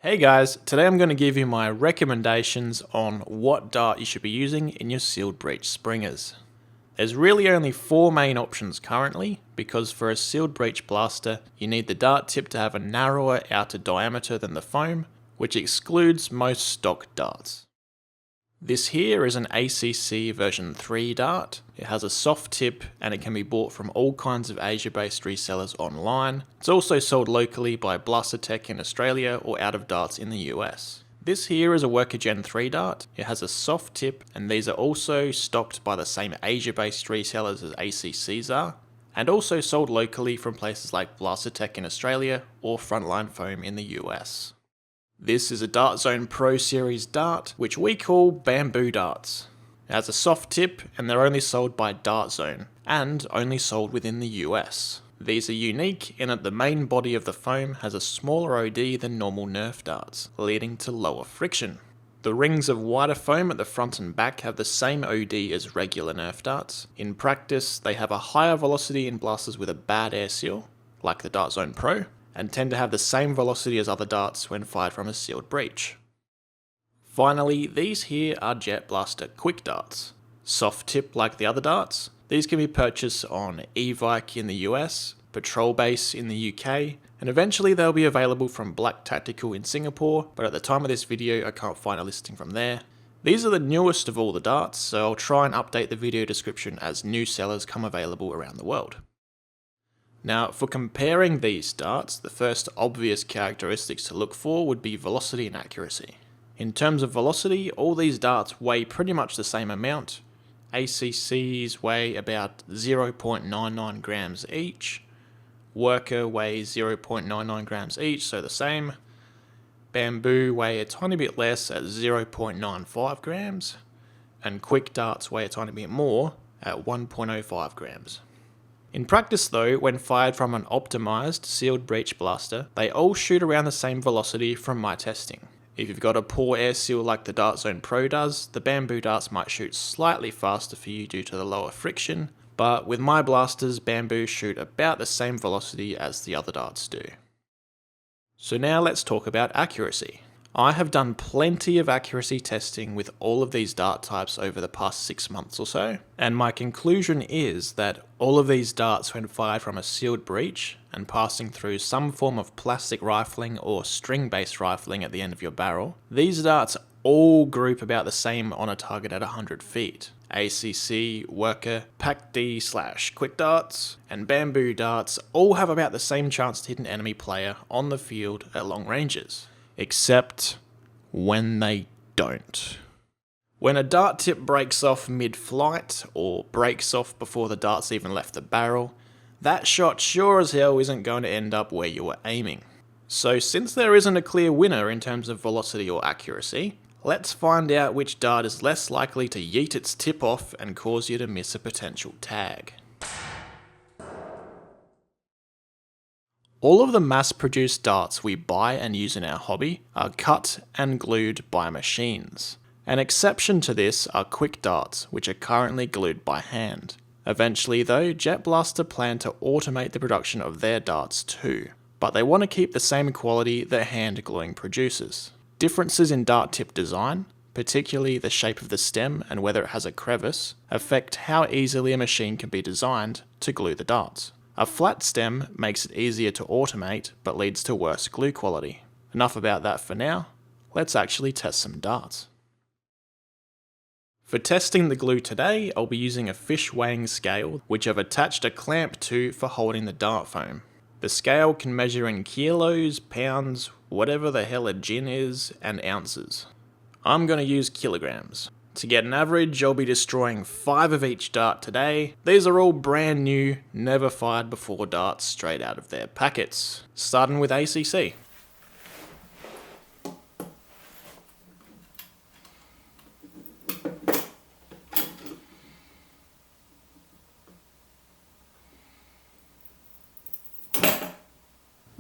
Hey guys, today I'm going to give you my recommendations on what dart you should be using in your sealed breech springers. There's really only 4 main options currently, because for a sealed breech blaster you need the dart tip to have a narrower outer diameter than the foam, which excludes most stock darts. This here is an ACC version 3 dart. It has a soft tip and it can be bought from all kinds of Asia-based resellers online. It's also sold locally by Blaster Tech in Australia or Out of Darts in the US. This here is a Worker Gen 3 dart. It has a soft tip and these are also stocked by the same Asia-based resellers as ACCs are, and also sold locally from places like Blaster Tech in Australia or Frontline Foam in the US. This is a Dart Zone Pro Series dart, which we call bamboo darts. It has a soft tip and they're only sold by Dart Zone, and only sold within the US. These are unique in that the main body of the foam has a smaller OD than normal Nerf darts, leading to lower friction. The rings of wider foam at the front and back have the same OD as regular Nerf darts. In practice, they have a higher velocity in blasters with a bad air seal, like the Dart Zone Pro, and tend to have the same velocity as other darts when fired from a sealed breech. Finally, these here are Jet Blaster QuikDarts. Soft tip like the other darts, these can be purchased on Evike in the US, Patrol Base in the UK, and eventually they'll be available from Black Tactical in Singapore, but at the time of this video I can't find a listing from there. These are the newest of all the darts, so I'll try and update the video description as new sellers come available around the world. Now, for comparing these darts, the first obvious characteristics to look for would be velocity and accuracy. In terms of velocity, all these darts weigh pretty much the same amount. ACCs weigh about 0.99 grams each. Worker weighs 0.99 grams each, so the same. Bamboo weigh a tiny bit less at 0.95 grams. And QuikDarts weigh a tiny bit more at 1.05 grams. In practice though, when fired from an optimised sealed breech blaster, they all shoot around the same velocity from my testing. If you've got a poor air seal like the Dart Zone Pro does, the bamboo darts might shoot slightly faster for you due to the lower friction, but with my blasters, bamboo shoot about the same velocity as the other darts do. So now let's talk about accuracy. I have done plenty of accuracy testing with all of these dart types over the past 6 months or so, and my conclusion is that all of these darts, when fired from a sealed breech and passing through some form of plastic rifling or string-based rifling at the end of your barrel, these darts all group about the same on a target at 100 feet. ACC, Worker, PAC-D/QuikDarts, and bamboo darts all have about the same chance to hit an enemy player on the field at long ranges. Except when they don't. When a dart tip breaks off mid-flight, or breaks off before the dart's even left the barrel, that shot sure as hell isn't going to end up where you were aiming. So since there isn't a clear winner in terms of velocity or accuracy, let's find out which dart is less likely to yeet its tip off and cause you to miss a potential tag. All of the mass-produced darts we buy and use in our hobby are cut and glued by machines. An exception to this are QuikDarts, which are currently glued by hand. Eventually though, Jet Blaster plan to automate the production of their darts too, but they want to keep the same quality that hand gluing produces. Differences in dart tip design, particularly the shape of the stem and whether it has a crevice, affect how easily a machine can be designed to glue the darts. A flat stem makes it easier to automate, but leads to worse glue quality. Enough about that for now, let's actually test some darts. For testing the glue today, I'll be using a fish weighing scale, which I've attached a clamp to for holding the dart foam. The scale can measure in kilos, pounds, whatever the hell a gin is, and ounces. I'm going to use kilograms. To get an average, I'll be destroying 5 of each dart today. These are all brand new, never fired before darts straight out of their packets. Starting with ACC.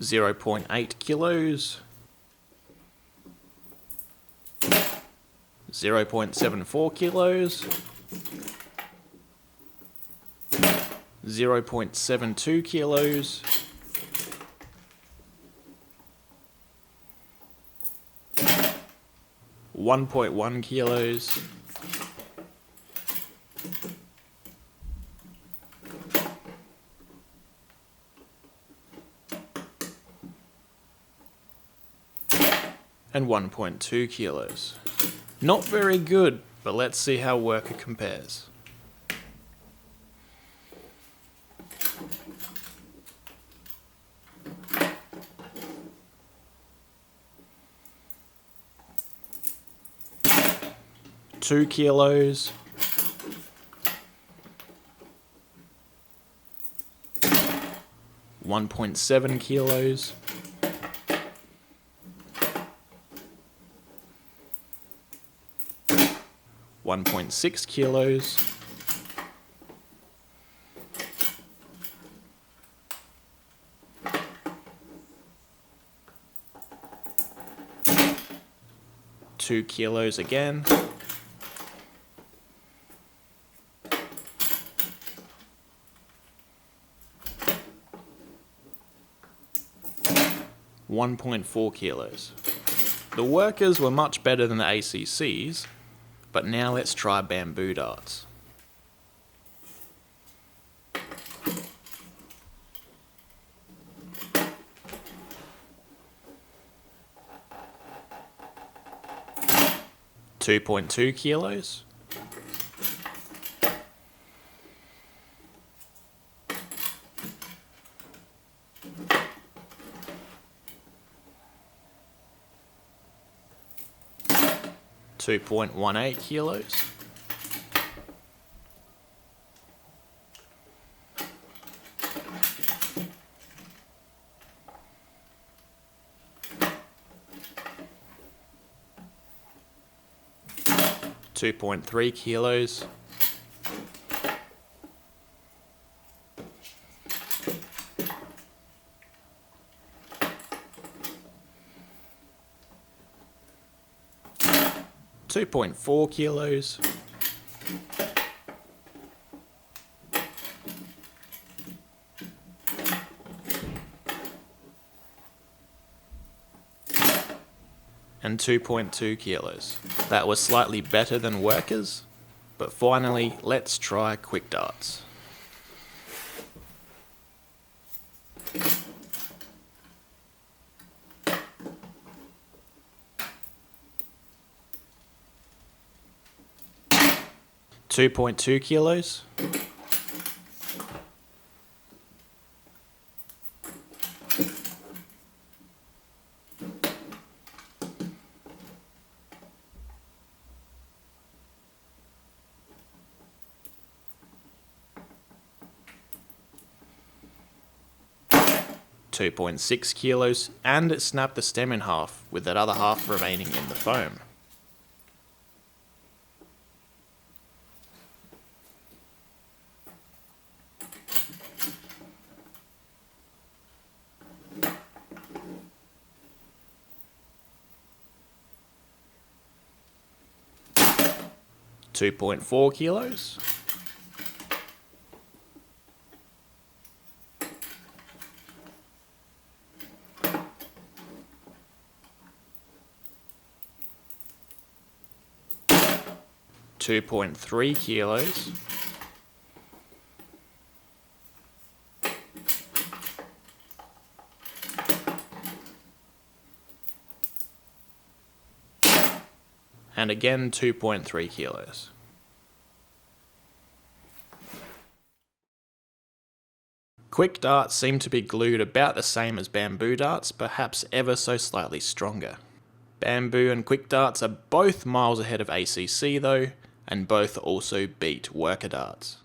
.8 kilos. 0.74 kilos, 0.72 kilos, 1.1 kilos, and 1.2 kilos. Not very good, but let's see how Worker compares. Two kilos, 1.7 kilos, 1.6 kilos, 2 kilos again, 1.4 kilos. The Workers were much better than the ACCs, but now let's try bamboo darts. $2.2 kilos, 2.18 kilos, 2.3 kilos, 2.4 kilos, 2.2 kilos. That was slightly better than Workers, but finally let's try QuikDarts. $2.2 kilos, 2.6 kilos, and it snapped the stem in half, with that other half remaining in the foam. $2.4 kilos, 2.3 kilos, 2.3 kilos. QuikDarts seem to be glued about the same as bamboo darts, perhaps ever so slightly stronger. Bamboo and QuikDarts are both miles ahead of ACC though, and both also beat Worker darts.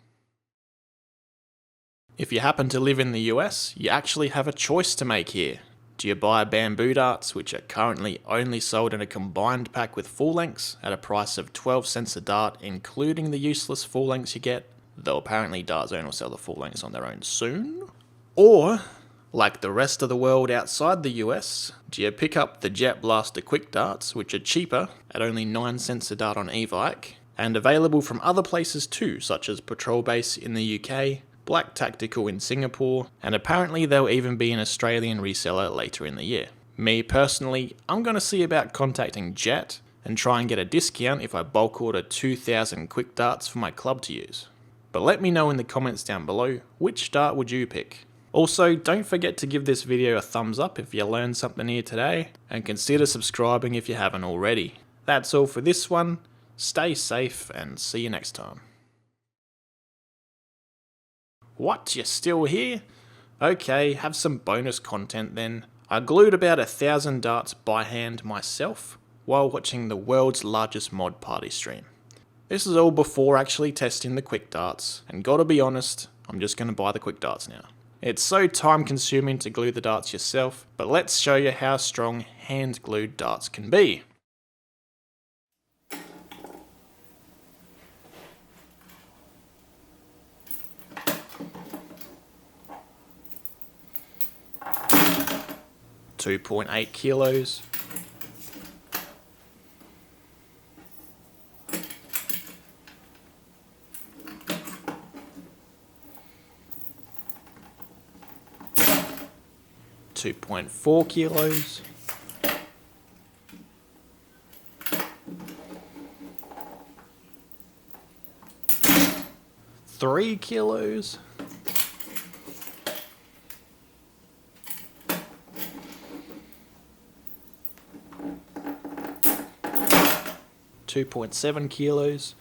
If you happen to live in the US, you actually have a choice to make here. Do you buy bamboo darts, which are currently only sold in a combined pack with full lengths at a price of 12 cents a dart, including the useless full lengths you get, though apparently Dart Zone will sell the full lengths on their own soon? Or, like the rest of the world outside the US, do you pick up the Jet Blaster QuikDarts, which are cheaper at only 9 cents a dart on Evike, and available from other places too, such as Patrol Base in the UK, Black Tactical in Singapore, and apparently there'll even be an Australian reseller later in the year. Me personally, I'm going to see about contacting Jet, and try and get a discount if I bulk order 2,000 QuikDarts for my club to use. But let me know in the comments down below, which dart would you pick? Also, don't forget to give this video a thumbs up if you learned something here today, and consider subscribing if you haven't already. That's all for this one. Stay safe and see you next time. What, you're still here? Okay, have some bonus content then. I glued about 1,000 darts by hand myself while watching the world's largest mod party stream. This is all before actually testing the QuikDarts, and gotta be honest, I'm just gonna buy the QuikDarts now. It's so time consuming to glue the darts yourself, but let's show you how strong hand glued darts can be. .8 kilos. .4 kilos. 3 kilos. 2.7 kilos.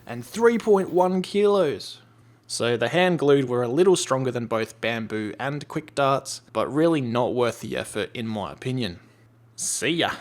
And 3.1 kilos. So the hand glued were a little stronger than both bamboo and QuikDarts, but really not worth the effort in my opinion. See ya!